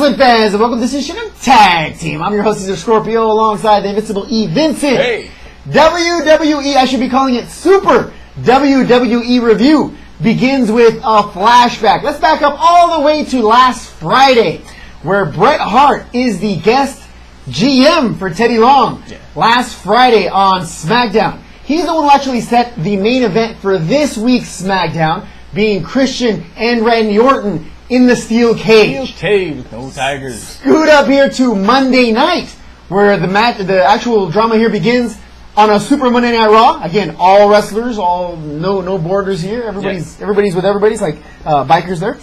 wrestling fans, and welcome to this edition of Tag Team. I'm your host, Cesar Scorpio, alongside the Invincible Vincent. Hey. WWE, I should be calling it Super WWE Review, begins with a flashback. Let's back up all the way to last Friday, where Bret Hart is the guest GM for Teddy Long. Yeah. Last Friday on SmackDown. He's the one who actually set the main event for this week's SmackDown, being Christian and Randy Orton in the steel cage. Steel cage with no tigers. Scoot up here to Monday night, where the actual drama here begins on a Super Monday Night Raw. Again, all wrestlers, no borders here. Everybody's with everybody's like bikers there.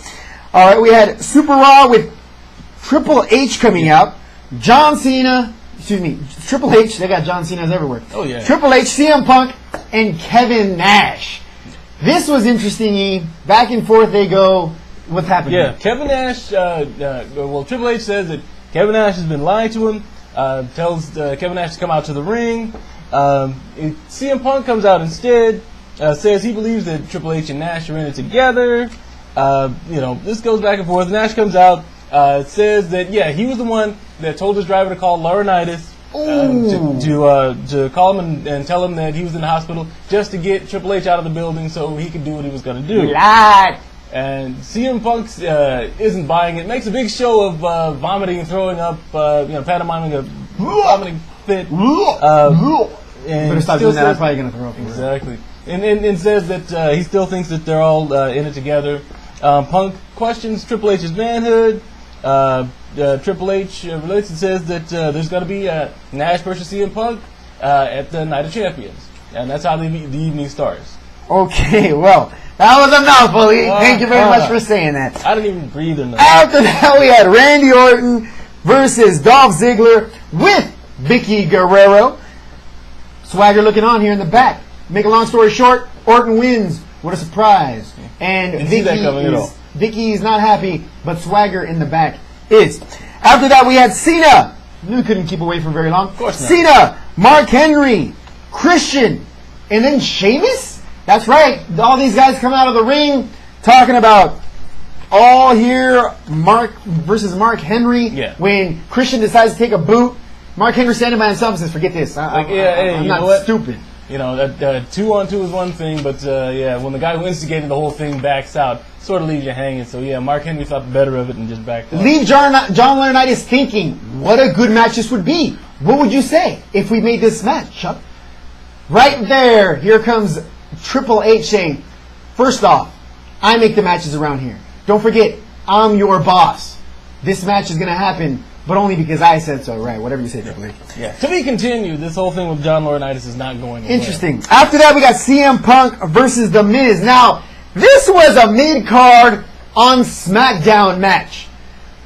All right, we had Super Raw with Triple H coming out. Triple H. They got John Cena's everywhere. Oh yeah. Triple H, CM Punk, and Kevin Nash. This was interesting. Back and forth they go. What's happening? Yeah, Kevin Nash. Triple H says that Kevin Nash has been lying to him. Tells Kevin Nash to come out to the ring. CM Punk comes out instead. Says he believes that Triple H and Nash are in it together. This goes back and forth. Nash comes out. Says that he was the one that told his driver to call Laurinaitis to call him and tell him that he was in the hospital just to get Triple H out of the building so he could do what he was going to do. Lied. And CM Punk isn't buying it. Makes a big show of vomiting and throwing up, pantomiming a vomiting fit. Better stop doing that. I'm probably going to throw up. Exactly. And says that he still thinks that they're all in it together. Punk questions Triple H's manhood. Triple H relates and says that there's going to be Nash versus CM Punk at the Night of Champions. And that's how the evening starts. Okay, well, that was a mouthful. Thank you very much for saying that. I didn't even breathe enough. After that, we had Randy Orton versus Dolph Ziggler with Vicky Guerrero. Swagger looking on here in the back. Make a long story short, Orton wins. What a surprise. And Vicky's not happy, but Swagger in the back is. After that, we had Cena. We couldn't keep away for very long. Of course not. Cena, Mark Henry, Christian, and then Sheamus? That's right. All these guys come out of the ring talking about all here Mark versus Mark Henry. Yeah. When Christian decides to take a boot, Mark Henry standing by himself and says, "Forget this. I'm not stupid." 2-on-2 is one thing, but when the guy who instigated the whole thing backs out, sort of leaves you hanging. So Mark Henry thought better of it and just backed out. Leave John Laurinaitis thinking, what a good match this would be. What would you say if we made this match, Chuck? Right there, here comes Triple H saying, first off, I make the matches around here. Don't forget, I'm your boss. This match is going to happen, but only because I said so, right? Whatever you say, Triple H. Yeah. To be continued, this whole thing with John Laurinaitis is not going away. Interesting. After that, we got CM Punk versus The Miz. Now, this was a mid-card on SmackDown match.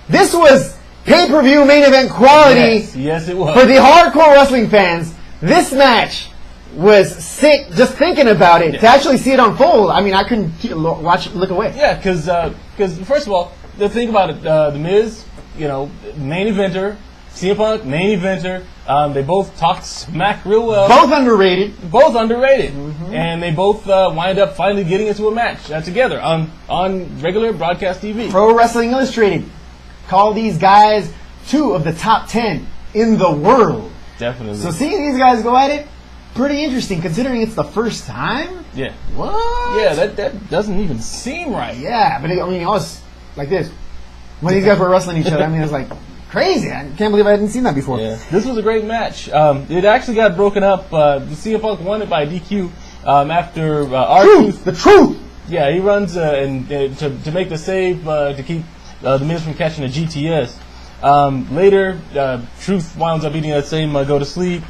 This was pay-per-view main event quality. Yes, it was. For the hardcore wrestling fans, this match was sick just thinking about it. To actually see it unfold, I mean, I couldn't look away. Yeah, because first of all, the thing about it, The Miz, main eventer, CM Punk, main eventer. They both talk smack real well. Both underrated. Mm-hmm. And they both wind up finally getting into a match together on regular broadcast TV. Pro Wrestling Illustrated call these guys 2 of the top 10 in the world. Definitely. So seeing these guys go at it, pretty interesting considering it's the first time. Yeah. What? Yeah, that doesn't even seem right. Yeah, but it was like this. When these guys were wrestling each other, it was like crazy. I can't believe I hadn't seen that before. Yeah. This was a great match. It actually got broken up. CM Punk won it by DQ after R-Truth. The truth! Yeah, he runs to make the save to keep The Miz from catching a GTS. Later, Truth winds up eating that same go to sleep.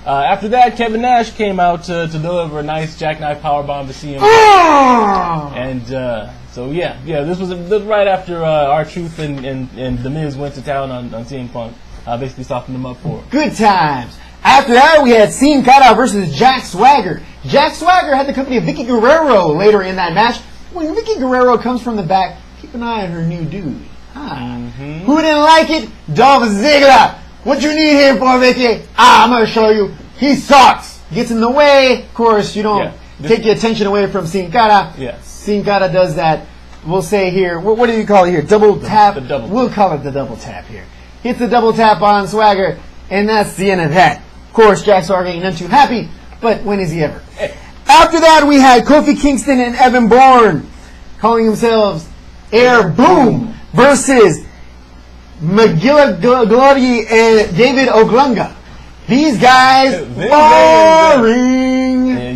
After that, Kevin Nash came out to deliver a nice jackknife powerbomb to CM Punk. And this was right after R-Truth and The Miz went to town on CM Punk. Basically softened them up for it. Good times. After that, we had Sin Cara versus Jack Swagger. Jack Swagger had the company of Vicky Guerrero later in that match. When Vicky Guerrero comes from the back, keep an eye on her new dude. Mm-hmm. Who didn't like it? Dolph Ziggler. What you need him for, Vicky? I'm going to show you. He sucks. Gets in the way. Of course, you don't take your attention away from Sin Cara. Yeah. Sin Cara does that we'll say here, what do you call it here? Double tap. The double We'll call it the double tap here. Hits the double tap on Swagger, and that's the end of that. Of course, Jack Swagger ain't none too happy, but when is he ever? After that, we had Kofi Kingston and Evan Bourne calling themselves Air Boom versus McGilla Glody and David Oglunga. These guys, boring.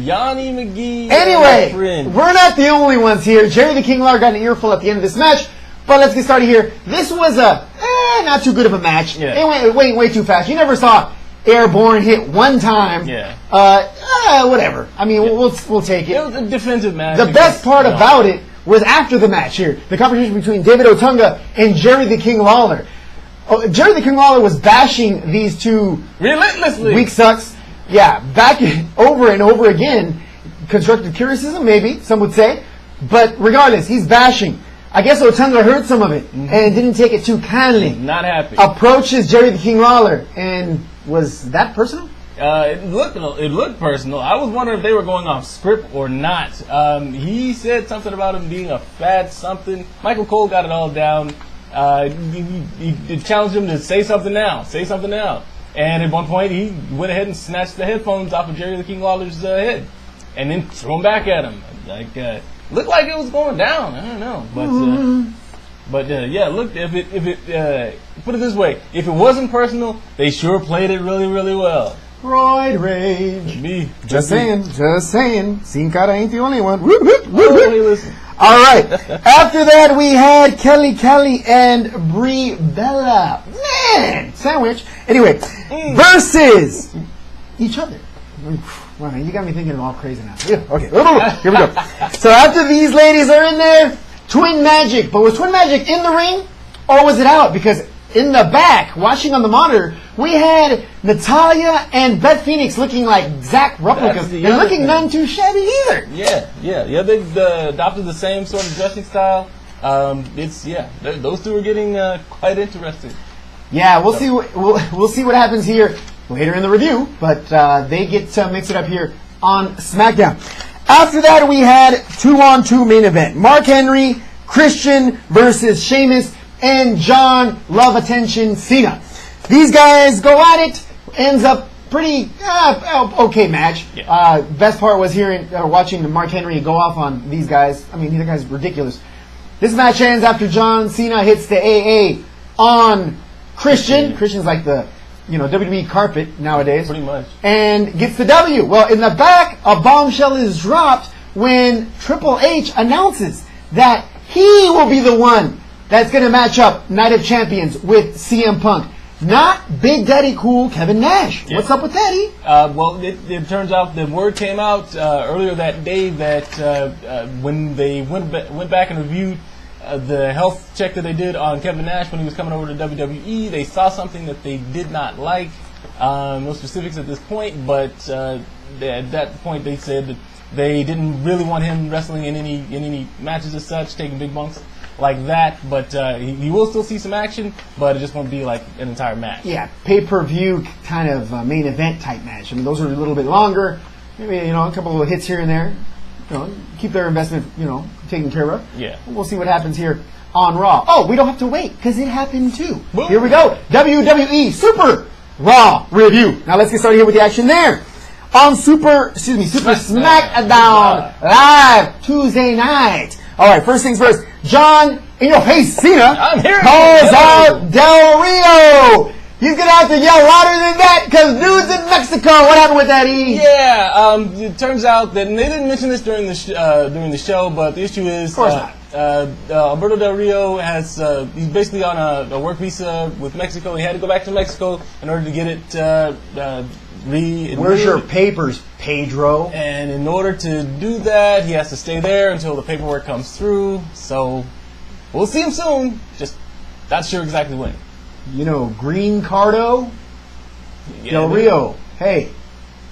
Yanni McGee. Anyway, we're not the only ones here. Jerry the King Lawler got an earful at the end of this match, but let's get started here. This was a not too good of a match. Yeah. It went way too fast. You never saw Airborne hit one time. Yeah. Whatever. I mean, we'll take it. It was a defensive match. The best part about it was after the match here. The competition between David Otunga and Jerry the King Lawler. Jerry the King Lawler was bashing these two relentlessly. Weak sucks. Yeah, back over and over again. Constructive criticism, maybe, some would say. But regardless, he's bashing. I guess Otunga heard some of it and didn't take it too kindly. Not happy. Approaches Jerry the King Lawler, and was that personal? It looked personal. I was wondering if they were going off script or not. He said something about him being a fat something. Michael Cole got it all down. He challenged him to say something now. Say something now. And at one point, he went ahead and snatched the headphones off of Jerry the King Lawler's head, and then threw them back at him. Looked like it was going down. I don't know, but yeah. Look, if it put it this way, if it wasn't personal, they sure played it really well. Roid rage. Me. Just saying. Sin Cara ain't the only one. Whoop, Hey, listen. All right. After that, we had Kelly and Brie Bella. Man, sandwich. Anyway, versus each other. Wow, you got me thinking all crazy now. Yeah, okay, here we go. So after these ladies are in there, Twin Magic. But was Twin Magic in the ring or was it out? Because in the back, watching on the monitor, we had Natalya and Beth Phoenix looking like exact replicas and looking none too shabby either. Yeah. They adopted the same sort of dressing style. Those two are getting quite interesting. Yeah, we'll see. We'll see what happens here later in the review. But they get to mix it up here on SmackDown. After that, we had 2-on-2 main event: Mark Henry, Christian versus Sheamus and John Love Attention Cena. These guys go at it. Ends up pretty okay match. Yeah. Best part was watching Mark Henry go off on these guys. I mean, these guys are ridiculous. This match ends after John Cena hits the AA on Christian. Christian's like the WWE carpet nowadays. Pretty much. And gets the W. Well, in the back, a bombshell is dropped when Triple H announces that he will be the one that's going to match up Night of Champions with CM Punk. Not Big Daddy Cool Kevin Nash. Yeah. What's up with that, E? Well, it turns out the word came out earlier that day that when they went back and reviewed the health check that they did on Kevin Nash when he was coming over to WWE, they saw something that they did not like. No specifics at this point, but at that point they said that they didn't really want him wrestling in any matches as such, taking big bumps like that, but he will still see some action, but it just won't be like an entire match. Yeah, pay-per-view kind of main event type match. I mean, those are a little bit longer. Maybe a couple of hits here and there. Keep their investment taken care of. Yeah. We'll see what happens here on Raw. Oh, we don't have to wait because it happened too. Boom. Here we go. WWE Super Raw review. Now let's get started here with the action there. On Super SmackDown Live Tuesday night. All right, first things first. John, in your face, Cena calls out Del Rio. He's going to have to yell louder than that because dude's in Mexico. What happened with that, E? Yeah, it turns out that, and they didn't mention this during the show, but the issue is Alberto Del Rio he's basically on a work visa with Mexico. He had to go back to Mexico in order to get it Where's your papers, Pedro? And in order to do that, he has to stay there until the paperwork comes through. So we'll see him soon. Just not sure exactly when. Green Cardo, Del Rio. Hey,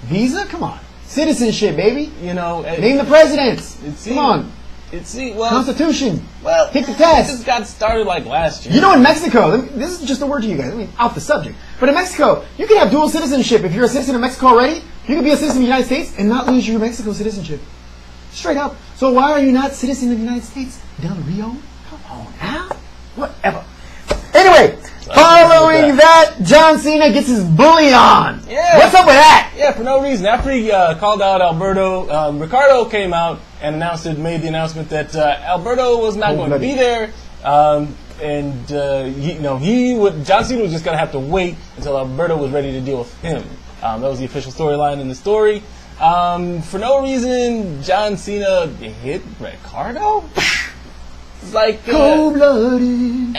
visa? Come on. Citizenship, baby. Name the presidents. Come on. Constitution. Well, take the test. This got started like last year. In Mexico, this is just a word to you guys. I mean, off the subject. But in Mexico, you can have dual citizenship. If you're a citizen of Mexico already, you can be a citizen of the United States and not lose your Mexico citizenship. Straight up. So why are you not citizen of the United States? Del Rio? Come on now. Whatever. Anyway, following that, John Cena gets his bully on. Yeah. What's up with that? Yeah, for no reason. After he called out Alberto, Ricardo came out and made the announcement that Alberto was not going to be there. John Cena was just going to have to wait until Alberto was ready to deal with him. That was the official storyline in the story. For no reason, John Cena hit Ricardo. It's like cold-blooded.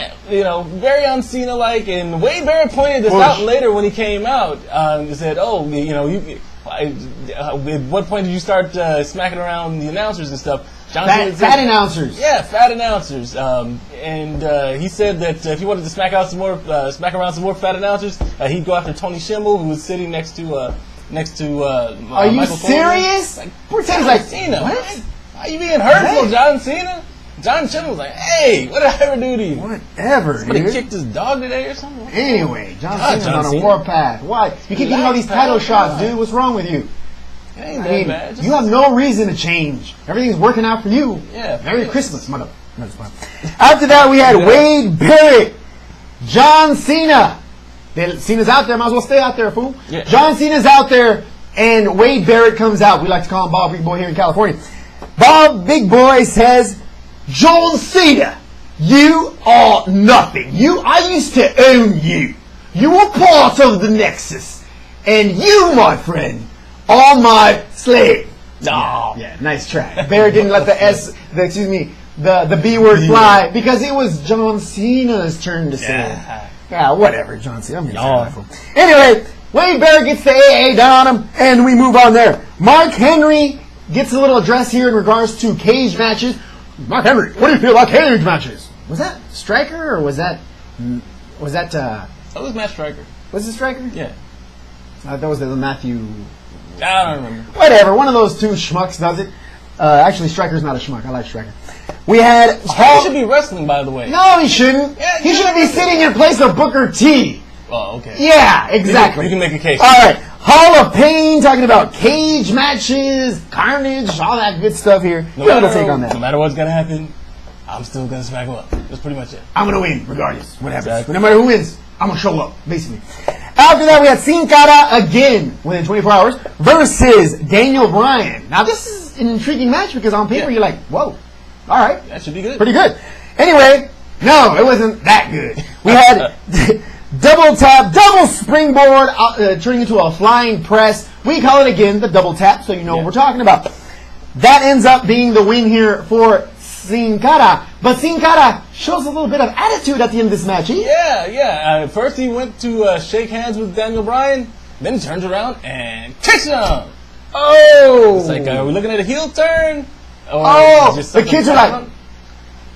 Very un-Cena-like. And Wade Barrett pointed this out later when he came out. He said, at what point did you start smacking around the announcers and stuff? Fat announcers. Yeah, fat announcers. He said that if he wanted to smack around some more fat announcers, he'd go after Tony Schimmel, who was sitting next to Are you Michael serious? John Like Cena. what? Are you being hurtful, John Cena? John Schimmel was like, "Hey, what did I ever do to you? Whatever, Somebody dude. kicked his dog today or something." Anyway, John God, Cena's on a warpath. Why? You keep getting all these title shots, dude. What's wrong with you? It ain't that bad. Just You have no reason to change. Everything's working out for you. Yeah. Merry Christmas, mother. No, it's fine. After that, we had Wade Barrett, John Cena. Cena's out there. Might as well stay out there, fool. Yeah. John Cena's out there, and Wade Barrett comes out. We like to call him Bob Big Boy here in California. Bob Big Boy says, John Cena, you are nothing. I used to own you. You were part of the Nexus. And you, my friend, are my slave. No. Yeah, nice try. Barrett didn't let the B word fly because it was John Cena's turn to say. Yeah, whatever, John Cena. Anyway, Wade Barrett gets the AA down on him, and we move on there. Mark Henry gets a little address here in regards to cage matches. Mark Henry, what do you feel about cage matches? Was that Striker or was that That was Matt Striker. Was it Striker? Yeah. That was the Matthew. I don't remember. Whatever, one of those two schmucks does it. Actually, Striker's not a schmuck. I like Striker. We had Striker should be wrestling, by the way. No, he shouldn't. Yeah, he should be sitting in place of Booker T. Oh, okay. Yeah, exactly. You can make a case. All right. Hall of Pain, talking about cage matches, carnage, all that good stuff here. No matter what's going to happen, I'm still going to smack him up. That's pretty much it. I'm going to win, regardless. What happens. Exactly. No matter who wins, I'm going to show up, basically. After that, we had Sin Cara again, within 24 hours, versus Daniel Bryan. Now, this is an intriguing match because on paper, you're like, whoa, all right. That should be good. Pretty good. Anyway, no, it wasn't that good. We had double tap, double springboard, turning into a flying press. We call it again the double tap, so you know what we're talking about. That ends up being the win here for Sin Cara. But Sin Cara shows a little bit of attitude at the end of this match. Yeah. First he went to shake hands with Daniel Bryan, then he turns around and kicks him. Oh! It's like, are we looking at a heel turn? The kids are like,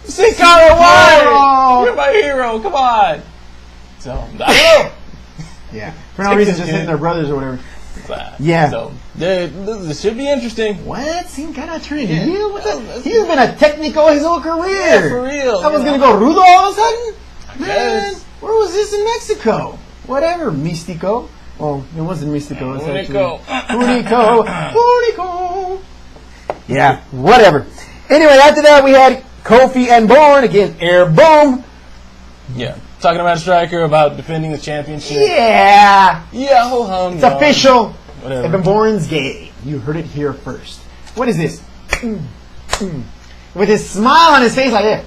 Sin Cara, why? Oh. You're my hero, come on. So, I don't know. Yeah. For no reason, just hitting their brothers or whatever. Yeah. So, this should be interesting. What? Sin Cara turned heel? He's been a technical his whole career. Yeah, for real. I was going to go rudo all of a sudden? Man, Yes. where was this in Mexico? Whatever, Místico. Well, it wasn't Místico. It's Único. Yeah, whatever. Anyway, after that, we had Kofi and Bourne. Again, air boom. Yeah. Talking about Striker, about defending the championship. Yeah. Yeah, ho hum. It's official. Whatever. Evan Bourne's gay. You heard it here first. What is this? With his smile on his face like this.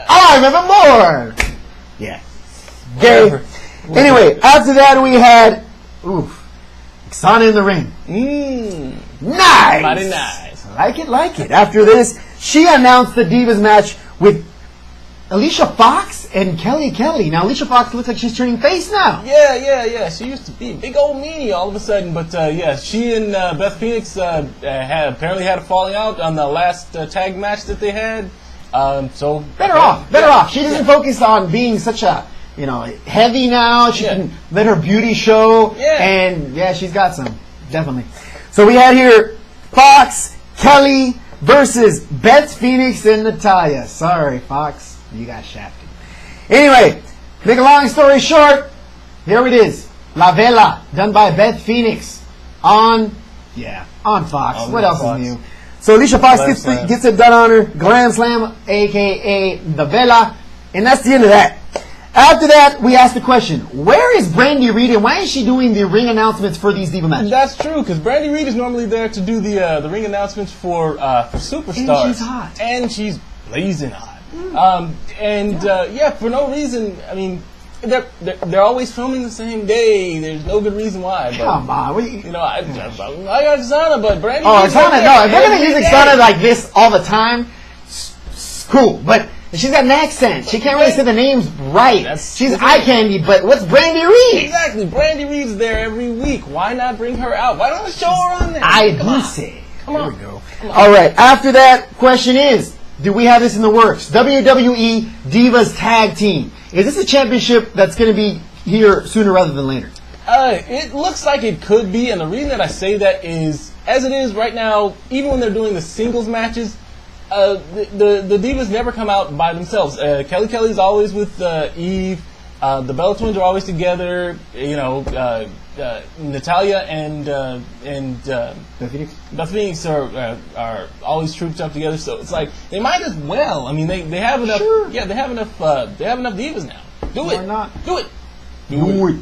I'm Evan Bourne. Yeah. Gay. Whatever. Anyway, after that we had Sana in the ring. Nice. Mighty nice. Like it. After this, she announced the Divas match with Alicia Fox and Kelly. Now, Alicia Fox looks like she's turning face now. Yeah. She used to be a big old meanie all of a sudden, but she and Beth Phoenix apparently had a falling out on the last tag match that they had. So Better off. She doesn't focus on being such a, heavy now. She can let her beauty show. Yeah. And, she's got some. Definitely. So we had here Fox, Kelly versus Beth Phoenix and Natalya. Sorry, Fox. You got shafted. Anyway, make a long story short, here it is. La Vela, done by Beth Phoenix on Yeah, on Fox. On what else Fox. is new? So Alicia Fox Glam gets it done on her. Glam Slam, a.k.a. the Vela. And that's the end of that. After that, we asked the question, where is Brandy Reed and why is she doing the ring announcements for these Diva matches? That's true, because Brandy Reed is normally there to do the ring announcements for Superstars. And she's hot. And she's blazing hot. For no reason, I mean, they're always filming the same day. There's no good reason why. But, Come on. I got Xana, but Brandy Oh, Reed's Xana, right no. If they're going to every use day. Xana like this all the time, cool. But she's got an accent. She can't really say the names right. She's eye candy, but what's Brandy Reed? Exactly. Brandy Reed's there every week. Why not bring her out? Why don't we show her on there? Come on. There we go. All right. After that, question is, do we have this in the works? WWE Divas Tag Team. Is this a championship that's going to be here sooner rather than later? It looks like it could be, and the reason that I say that is, as it is right now, even when they're doing the singles matches, the Divas never come out by themselves. Kelly's always with Eve. The Bella Twins are always together. Natalya and Beth Phoenix are always trooped up together. So it's like they might as well. I mean, they have enough. Sure. Yeah, they have enough Divas now. Do it. Why not? Do it. Do it.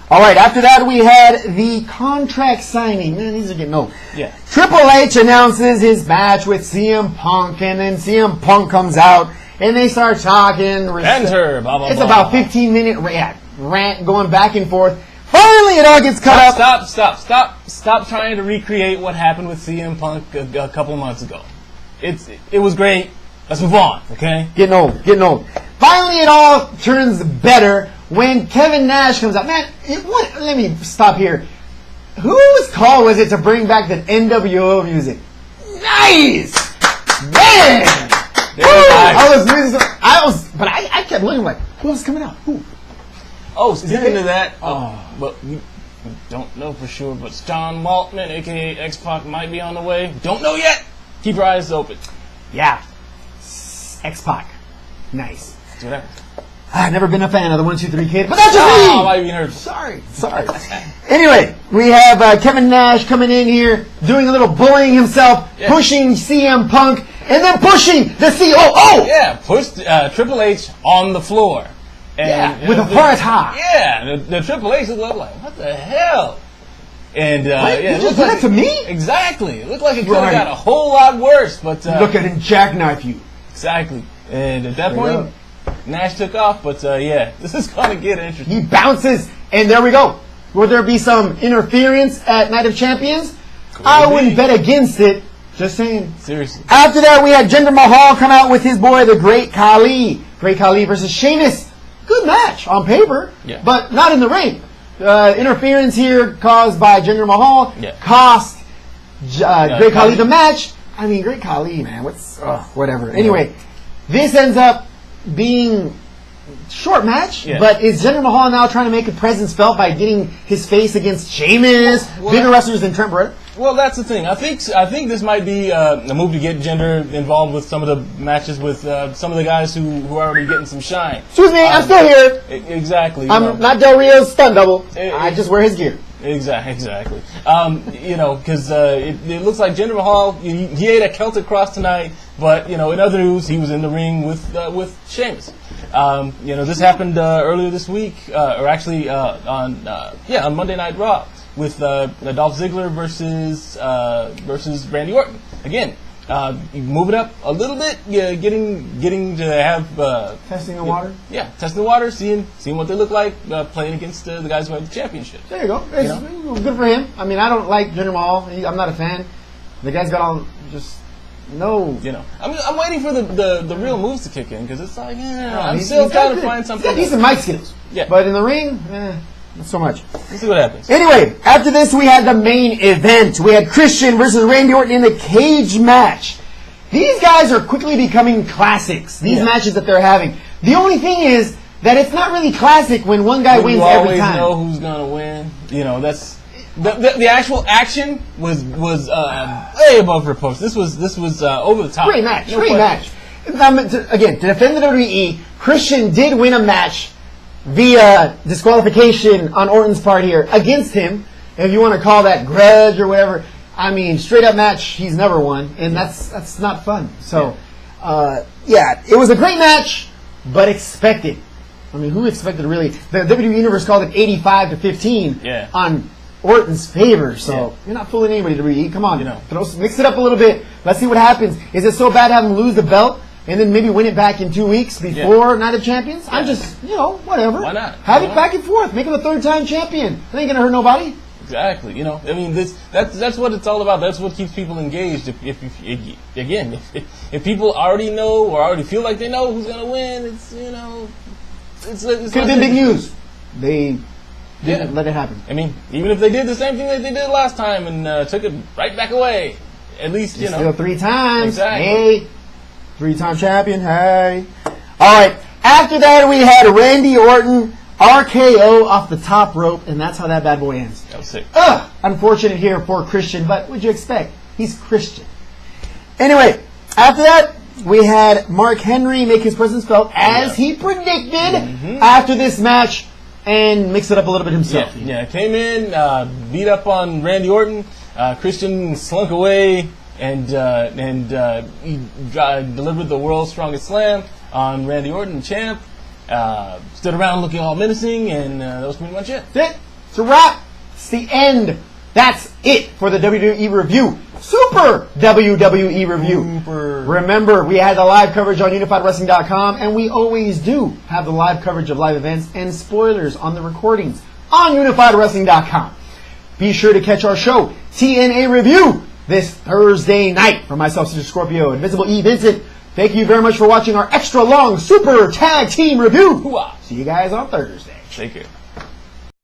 All right, after that we had the contract signing. Man, these are getting old. Yeah. Triple H announces his match with CM Punk, and then CM Punk comes out, and they start talking. Enter, blah, blah, It's blah. about 15-minute rant going back and forth. Finally, it all gets cut up. Stop trying to recreate what happened with CM Punk a couple of months ago. It was great. Let's move on, okay? Getting old. Finally, it all turns better when Kevin Nash comes out. Man, let me stop here. Whose call was it to bring back the NWO music? Nice! Man! I kept looking like, who else is coming out? Who? Oh, speaking of that, but we don't know for sure, but John Waltman, a.k.a. X-Pac, might be on the way. Don't know yet. Keep your eyes open. Yeah. X-Pac. Nice. Do whatever. I've never been a fan of the 1, 2, 3 kid, but that's just me! Oh, I even heard. Sorry. Anyway, we have Kevin Nash coming in here, doing a little bullying himself, pushing CM Punk, and then pushing the COO! Yeah, pushed Triple H on the floor. And, with a heart high. Yeah, the Triple H looked like, what the hell? And you just did that to me? Exactly. It looked like it could have got a whole lot worse, but look at him jackknife you. Exactly. And at that point, Nash took off, but this is going to get interesting. He bounces, and there we go. Will there be some interference at Night of Champions? I wouldn't bet against it. Just saying. Seriously. After that, we had Jinder Mahal come out with his boy, the Great Khali. Great Khali versus Sheamus. Good match on paper, but not in the ring. Interference here caused by Jinder Mahal cost Great Khali the match. I mean, Great Khali, man. Whatever. Anyway, this ends up being short match, but is Jinder Mahal now trying to make a presence felt by getting his face against Sheamus, bigger wrestlers than Trent Beretta? Well, that's the thing. I think this might be a move to get Jinder involved with some of the matches with some of the guys who are already getting some shine. Excuse me, I'm still here. Exactly. I'm not Del Rio's stunt double. I just wear his gear. Exactly. Because it looks like Jinder Mahal, he ate a Celtic cross tonight, but in other news, he was in the ring with Sheamus. This happened earlier this week, or actually on Monday Night Raw with Dolph Ziggler versus Randy Orton. Again, move it up a little bit, getting to have testing the water. Yeah, testing the water, seeing what they look like playing against the guys who have the championship. There you go. It's good for him. I mean, I don't like Jinder Mahal. I'm not a fan. The guy's got all just no. I'm waiting for the real moves to kick in because it's like I'm still trying to find something. He's decent mic skills. Yeah, but in the ring, not so much. Let's see what happens. Anyway, after this, we had the main event. We had Christian versus Randy Orton in the cage match. These guys are quickly becoming classics, these matches that they're having. The only thing is that it's not really classic when one guy wins every time. You always know who's going to win. That's... The actual action was way above reproach. This was over the top. Great match. Again, to defend the WWE, Christian did win a match via disqualification on Orton's part here against him. If you want to call that grudge or whatever, I mean, straight up match, he's never won, and that's not fun. So, it was a great match, but expected. I mean, who expected really? The WWE Universe called it 85-15 on Orton's favor. So you're not fooling anybody, WWE. Come on, mix it up a little bit. Let's see what happens. Is it so bad to have him lose the belt and then maybe win it back in 2 weeks before Night of Champions? Yeah. I'm just, whatever. Why not? Have it back and forth. Make him a third-time champion. That ain't gonna hurt nobody. Exactly. I mean, that's what it's all about. That's what keeps people engaged. If people already know or already feel like they know who's gonna win, it's could have been big news. They didn't let it happen. I mean, even if they did the same thing that they did last time and took it right back away, at least still 3 times. Exactly. Hey, 3-time champion. Hey. All right. After that, we had Randy Orton RKO off the top rope, and that's how that bad boy ends. That was sick. Unfortunate here for Christian, but what'd you expect? He's Christian. Anyway, after that, we had Mark Henry make his presence felt as he predicted after this match and mix it up a little bit himself. Came in, beat up on Randy Orton. Christian slunk away and he delivered the world's strongest slam on Randy Orton, the champ. Stood around looking all menacing, and that was pretty much it. That's it. It's a wrap. It's the end. That's it for the WWE review. Super WWE review. Remember, we had the live coverage on UnifiedWrestling.com, and we always do have the live coverage of live events and spoilers on the recordings on UnifiedWrestling.com. Be sure to catch our show, TNA Review, this Thursday night. For myself, Cesar, Scorpio, Invincible E, Vincent. Thank you very much for watching our extra long Super Tag Team Review. See you guys on Thursday. Take care.